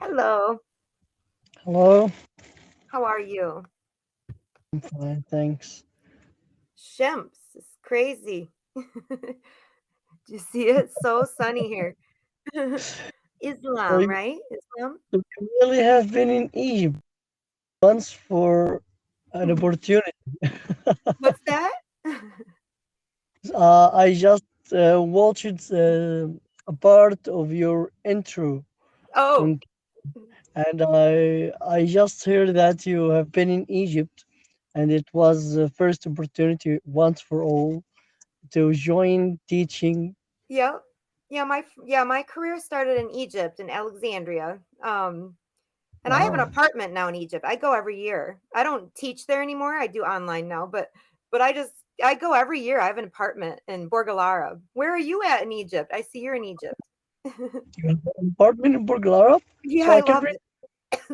Hello. Hello, How are you? I'm fine, thanks. Shimps. It's crazy. Do you see it? It's so sunny here. So Islam, you right? Islam? you really have been in Egypt once for an opportunity. What's that? I just watched a part of your intro, Oh, on, and I just heard that you have been in Egypt, and it was the first opportunity once for all to join teaching. yeah. Yeah, my career started in Egypt in Alexandria. And I have an Wow. apartment now in Egypt. I go every year. I don't teach there anymore. I do online now, but I go every year. I have an apartment in Borgalara. Where are you at in Egypt? I see you're in Egypt. You have an apartment in Burglara, Yeah, so I I can love rent,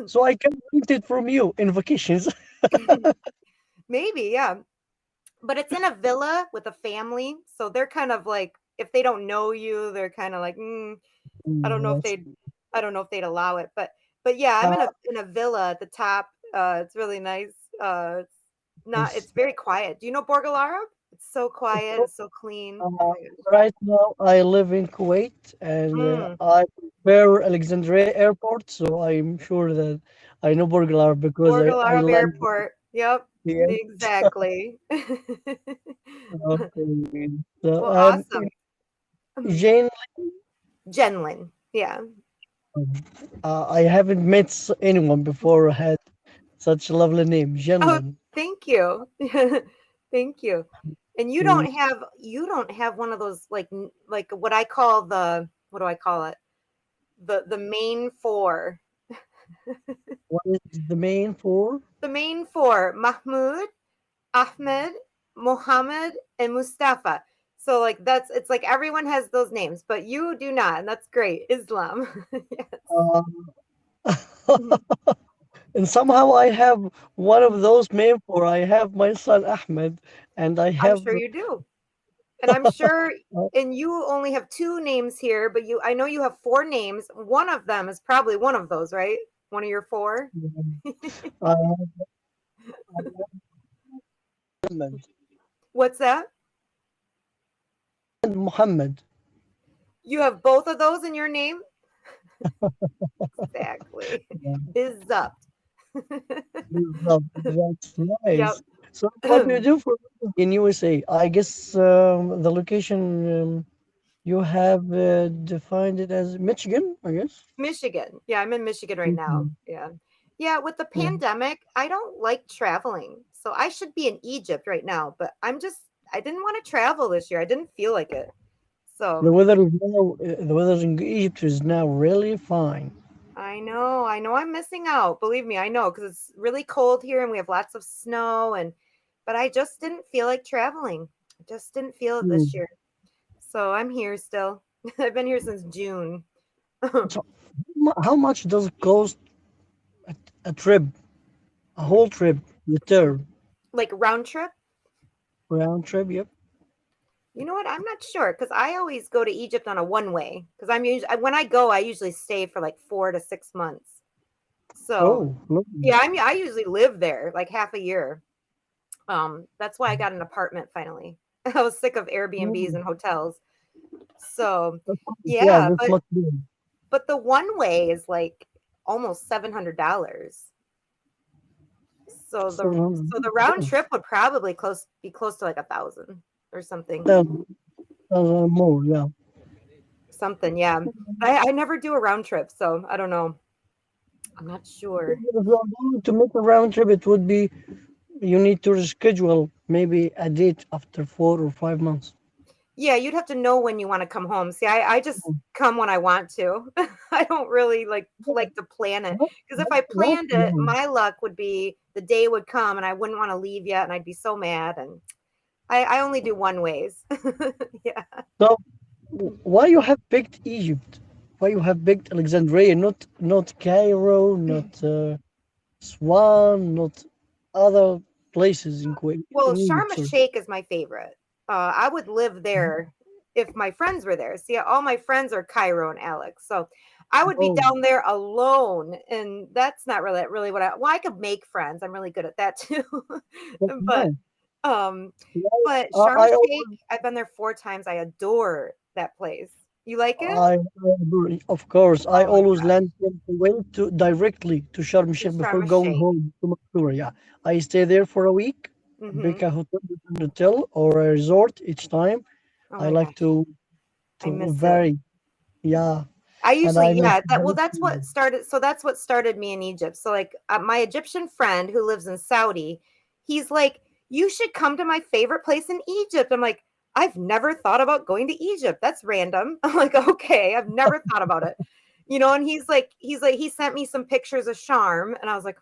so I can rent it from you in vacations. it. Maybe, yeah. But it's in a villa with a family, so they're kind of like if they don't know you, they're kind of like, I don't know if That's they'd I don't know if they'd allow it, but yeah, I'm uh, in a villa at the top. It's really nice. It's yes. very quiet. Do you know Borgalara? It's so quiet, it's so clean. Oh Uh, my gosh. right now, I live in Kuwait, and Mm, I prefer Alexandria Airport, so I'm sure that I know Burglar because I Borgalara land Airport. Yep, here. exactly. Okay. So, Well, awesome. Jane, Jenlyn. Yeah. I haven't met anyone before who had such a lovely name, Oh, Jenlyn. thank you. Thank you. And Mm, you don't have one of those like what I call what do I call it? The main four. what is the main for? The main four, Mahmoud, Ahmed, Mohammed, and Mustafa. So like that's it's like everyone has those names, but you do not, and that's great. Islam. Uh, Yes. and somehow I have one of those names for. I have my son Ahmed, and I I'm have sure you do. And I'm sure uh, and you only have two names here, but I know you have four names. One of them is probably one of those, right? One of your four. I Muhammad What's that? and Muhammad. You have both of those in your name? Exactly. Yeah, Bizup. that's Yep. nice. So, what do you do for in USA? I guess the location you have defined it as Michigan. I guess. Michigan. Yeah, I'm in Michigan right now. Mhm. Yeah. Yeah, with the Yeah. pandemic, I don't like traveling. So I should be in Egypt right now, but I didn't want to travel this year. I didn't feel like it. The So weather is now the weather in Egypt is now really fine. I know I'm missing out. Believe me, I know because it's really cold here and we have lots of snow but I just didn't feel like traveling. I just didn't feel it this Mm. year. So I'm here still. I've been here since June. So, how much does it cost a trip, a whole trip, return, Like round trip? round trip? Yep. You know what? I'm not sure because I always go to Egypt on a one way because I'm usually when I go, I usually stay for like 4 to 6 months. So Oh, look. yeah, I usually live there like half a year. That's why I got an apartment finally. I was sick of Airbnbs Mm. and hotels. So Yeah, yeah, that's much better. but the one way is like almost $700. So the round $700. trip would probably close to like 1,000 or something. Thousand, thousand more. Yeah. Something, yeah. I never do a round trip, so I don't know. I'm not sure. If you are going to make a round trip, it would be you need to reschedule maybe a date after 4 or 5 months. Yeah, you'd have to know when you want to come home. See, I just come when I want to. I don't really like to plan it because if I That's planned it, long. my luck would be the day would come and I wouldn't want to leave yet, and I'd be so mad. And I only do one ways. Yeah. So why you have picked Egypt? Why you have picked Alexandria, not Cairo, not Swan, not other places in Kuwait, Well, in Sharm Egypt? el Sorry. Sheikh is my favorite. I would live there if my friends were there. See, all my friends are Cairo and Alex. So I would be Oh, down there alone, and that's not really what I could make friends. I'm really good at that too. that's But nice. um Yeah, but I, Sharm I el-Sheikh, I've been there 4 times. I adore that place. You like it? I agree. Of course, I Oh my always gosh. land from Kuwait to directly to Sharm el To Sheikh before Sharm going el-Sheikh. home to Mansoura. Yeah, I stay there for a week, pick Mhm. a hotel or a resort each time. Oh I my like gosh. I to miss it. vary. Yeah, I and usually, I miss. yeah, that's what started me in Egypt. So like my Egyptian friend who lives in Saudi, he's like, "You should come to my favorite place in Egypt." I'm like, "I've never thought about going to Egypt. That's random." I'm like, "Okay, I've never thought about it." And he sent me some pictures of Sharm, and I was like,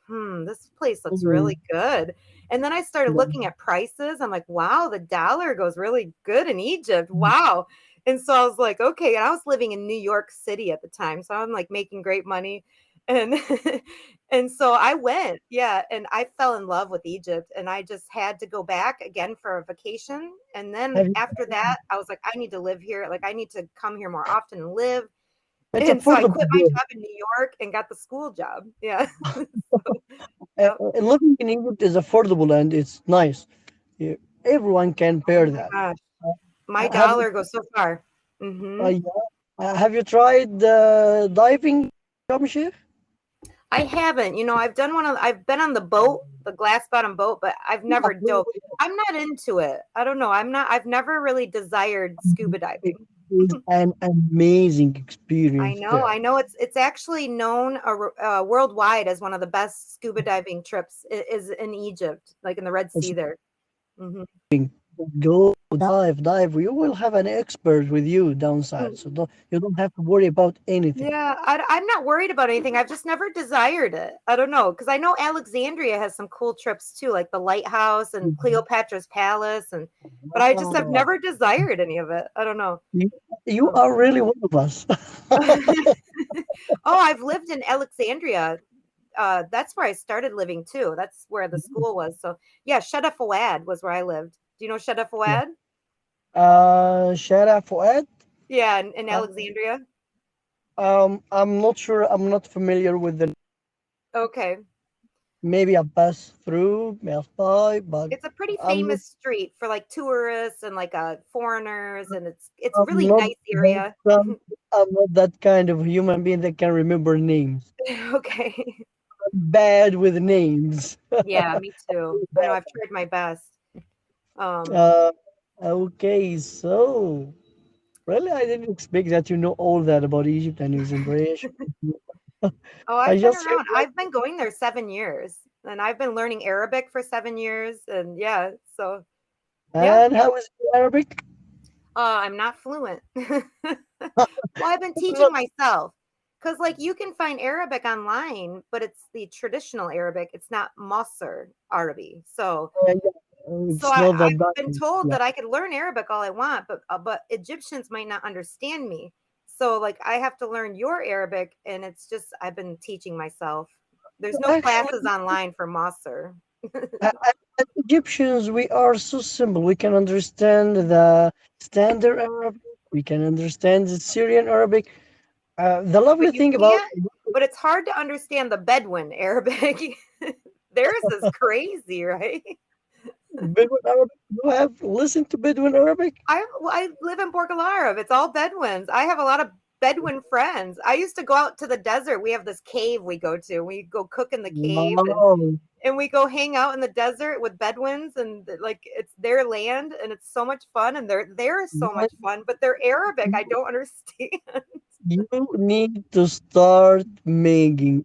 this place looks Oh, really good. And then I started yeah. looking at prices. I'm like, wow, the dollar goes really good in Egypt. Wow. And so I was like, okay. And I was living in New York City at the time. So I'm like making great money. And and so I went, yeah, and I fell in love with Egypt and I just had to go back again for a vacation. And then Have you, after that, I was like, I need to live here. Like I need to come here more often and live. it's And so I affordable quit my there. job in New York and got the school job. Yeah. So, yep. Living in Egypt is affordable and it's nice. Yeah, everyone can Oh bear my that. gosh. My Have you dollar goes so far. Mhm. yeah. Have you tried diving, Sharm el-Sheikh? I haven't. I've been on the boat, the glass bottom boat, but I've never dove. I'm not into it. I don't know. I've never really desired scuba It diving. is an amazing experience there. I know it's actually known worldwide as one of the best scuba diving trips is in Egypt, like in the Red It's Sea there. Hmm. go dive. You will have an expert with you downside, so you don't have to worry about anything. Yeah, I'm not worried about anything. I've just never desired it. I don't know because I know Alexandria has some cool trips too, like the lighthouse and Cleopatra's Palace, but I just have Wow. never desired any of it. I don't know. You, you Um, are really one of us. oh, I've lived in Alexandria. That's where I started living too. That's where the school was. So yeah, Sheda Fawad was where I lived. Do you know Sheda Fawad? Shara Fuad. Yeah, in Uh, Alexandria. I'm not sure. I'm not familiar with the. Okay. Maybe I passed through, passed by, but It's a pretty I'm not. famous street for like tourists and like foreigners, and it's I'm really not nice that. area. I'm not that kind of human being that can remember names. Okay. Bad with names. Yeah, me too. I know I've tried my best. Um, Uh, okay, so really, I didn't expect that you know all that about Egypt and its embrace. oh, I I've been just said around. I've been going there 7 years, and I've been learning Arabic for 7 years, and yeah, so yeah. and how is Arabic? I'm not fluent. Well, I've been teaching Not, myself because, like, you can find Arabic online, but it's the traditional Arabic. It's not Masr Arabi. So it's not that I've bad. been told Yeah. that I could learn Arabic all I want, but Egyptians might not understand me. So like I have to learn your Arabic, and it's just I've been teaching myself. There's no classes Actually, online for Masr. as Egyptians, we are so simple. We can understand the standard Arabic. We can understand the Syrian Arabic. The lovely But you thing about can't. But it's hard to understand the Bedouin Arabic. Theirs is crazy, right? Bedouin Arabic, you have listened to Bedouin Arabic? I live in Port Arab. It's all Bedouins. I have a lot of Bedouin friends. I used to go out to the desert. We have this cave we go to. We go cook in the cave Wow. and we go hang out in the desert with Bedouins and like it's their land and it's so much fun and they're so much fun, but they're Arabic. I don't understand. You need to start making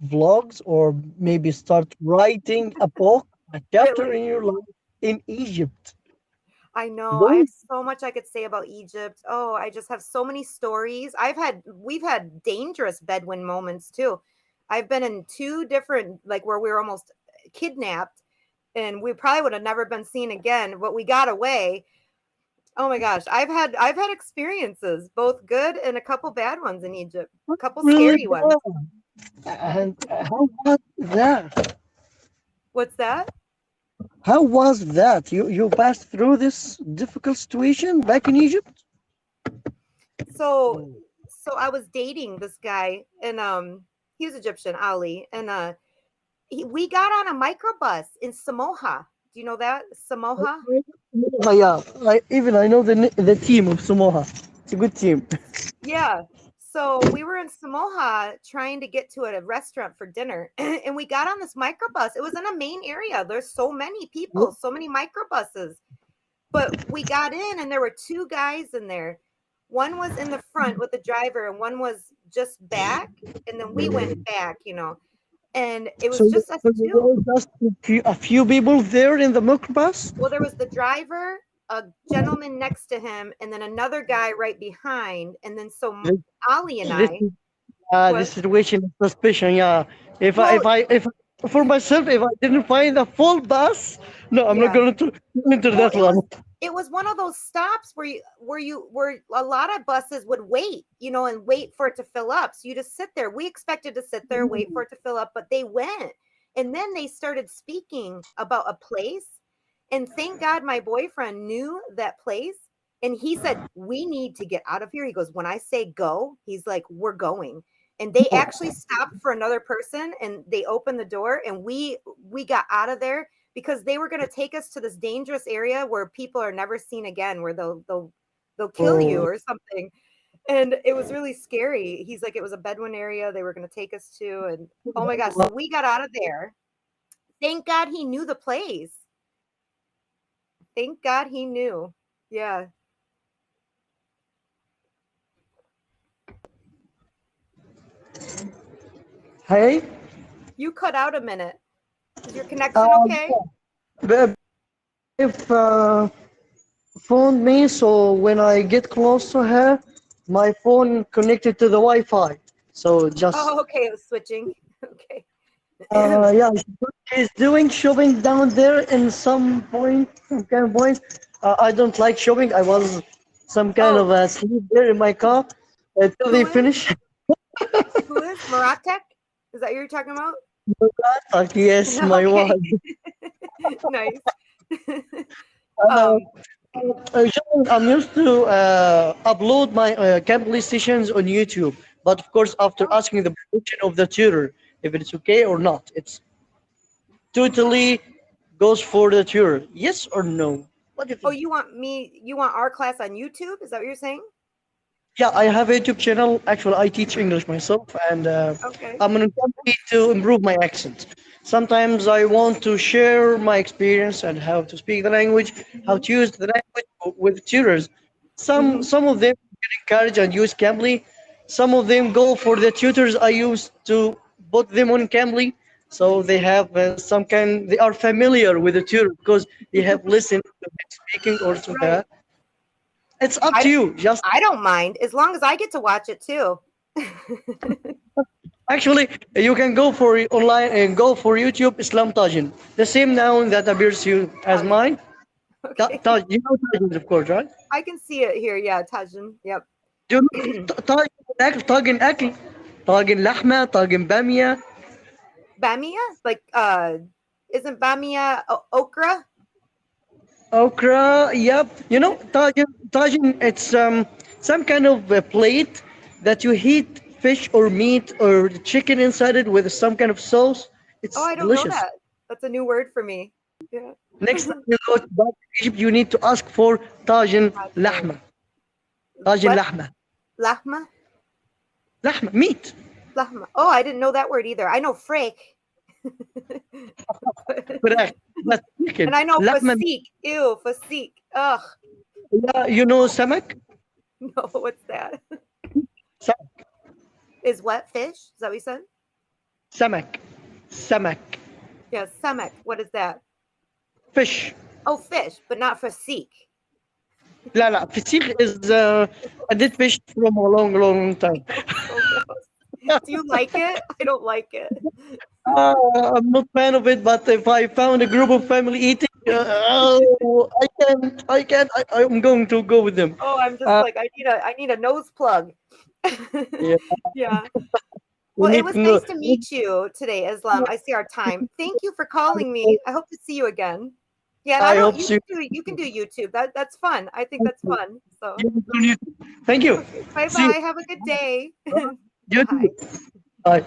vlogs or maybe start writing a book, a chapter Really. in your life in Egypt. I know. I have Those so much I could say about Egypt. Oh, I just have so many stories. We've had dangerous Bedouin moments too. I've been in two different, like where we were almost kidnapped and we probably would have never been seen again, but we got away. Oh my gosh. I've had experiences, both good and a couple bad ones in Egypt, a couple really scary ones. bad. And how was that? What's that? How was that? You passed through this difficult situation back in Egypt? So So I was dating this guy, and he was Egyptian, Ali, and we got on a microbus in Samoa. Do you know that Samoa? Yeah, I know the team of Samoa. It's a good team. Yeah. So we were in Samoa trying to get to a restaurant for dinner, and we got on this microbus. It was in a main area. There's so many people, so many microbuses. But we got in, and there were two guys in there. One was in the front with the driver, and one was just back. And then we went back, and it So, was just us so you two. were just a few people there in the microbus? Well, there was the driver, a gentleman next to him, and then another guy right behind. And then so Ali and This I this was, situation is suspicion. Yeah, well, if for myself, if I didn't find a full bus, no, I'm not yeah. going to enter Well, that one. it was one of those stops where a lot of buses would wait, and wait for it to fill up. So you just sit there. We expected to sit there, wait for it to fill up, but they went. And then they started speaking about a place. And thank God my boyfriend knew that place. And he said, "We need to get out of here." He goes, "When I say go," he's like, "We're going." And they actually stopped for another person, and they opened the door, and we got out of there because they were going to take us to this dangerous area where people are never seen again, where they'll kill you Oh, or something. And it was really scary. He's like, it was a Bedouin area they were going to take us to, and oh my gosh, so we got out of there. Thank God he knew the place. Thank God he knew. Yeah. hey, You cut out a minute. Is your connection um, okay? if phoned me, so when I get close to her, my phone connected to the Wi-Fi. So just Oh, okay. It was switching. Okay. yeah, she's doing shopping down there in some kind of point. I don't like shopping. I was some kind of Oh, sleep there in my car until they who is? finish. Who is? Maratek? Is that what you're talking about? Yes, my wife. Okay. Nice. Uh, um, I'm used to upload my Cambly sessions on YouTube, but of course, after oh, asking the permission of the tutor if it's okay or not, it's totally goes for the tutor. Yes or no? What do you oh, think? you want our class on YouTube? Is that what you're saying? Yeah, I have a YouTube channel. Actually, I teach English myself, and Okay. I'm on Cambly to improve my accent. Sometimes I want to share my experience and how to speak the language, how Hmm. to use the language with tutors. Hmm. Some of them get encouraged and use Cambly. Some of them go for the tutors I use to put them on Cambly, so they have some kind. They are familiar with the tutor because they have listened to them speaking or to Right. her. It's up to I you. Just I don't mind as long as I get to watch it too. actually, you can go for online and go for YouTube Islam Tajin. The same noun that appears to you as Tajin. mine. Okay. You know Tajin, of course, right? I can see it here. Yeah, Tajin. Yep. Do you know Tajin أكل طاجن أكل طاجن لحمة طاجن بامية Bamia? Like isn't Bamia okra? okra. Yep. You know Tajin. It's some kind of a plate that you heat fish or meat or chicken inside it with some kind of sauce. Oh, It's I don't know delicious. that. That's a new word for me. Yeah. Next time you go to Egypt, you need to ask for طاجن Tajin. لحمة. طاجن What? لحمة. Lahma? لحمة meat. Lahma. Oh, I didn't know that word either. I know freak. فراخ. That's chicken. And I know لحمة. fasik. Ew, fasik. Ugh. You know سمك. No, what's that? سمك. Is what fish? Is that what you said? سمك. سمك. Yeah, samek. What is that? Fish. Oh, fish, but not fasik. لا لا فسيخ is a dead fish from a long time. So gross. Do you like it? I don't like it. I'm not fan of it, but if I found a group of family eating, I'm going to go with them. Oh, I'm just Uh, like I need a nose plug. yeah, Yeah. you Well, it need was to know. nice to meet you today, Islam. I see our time. Thank you for calling me. I hope to see you again. Yeah, and I I don't. hope so. You can do YouTube. That's fun. I think that's fun. So Thank you. okay, bye See you. bye. Have a good day. You Bye. too. Bye.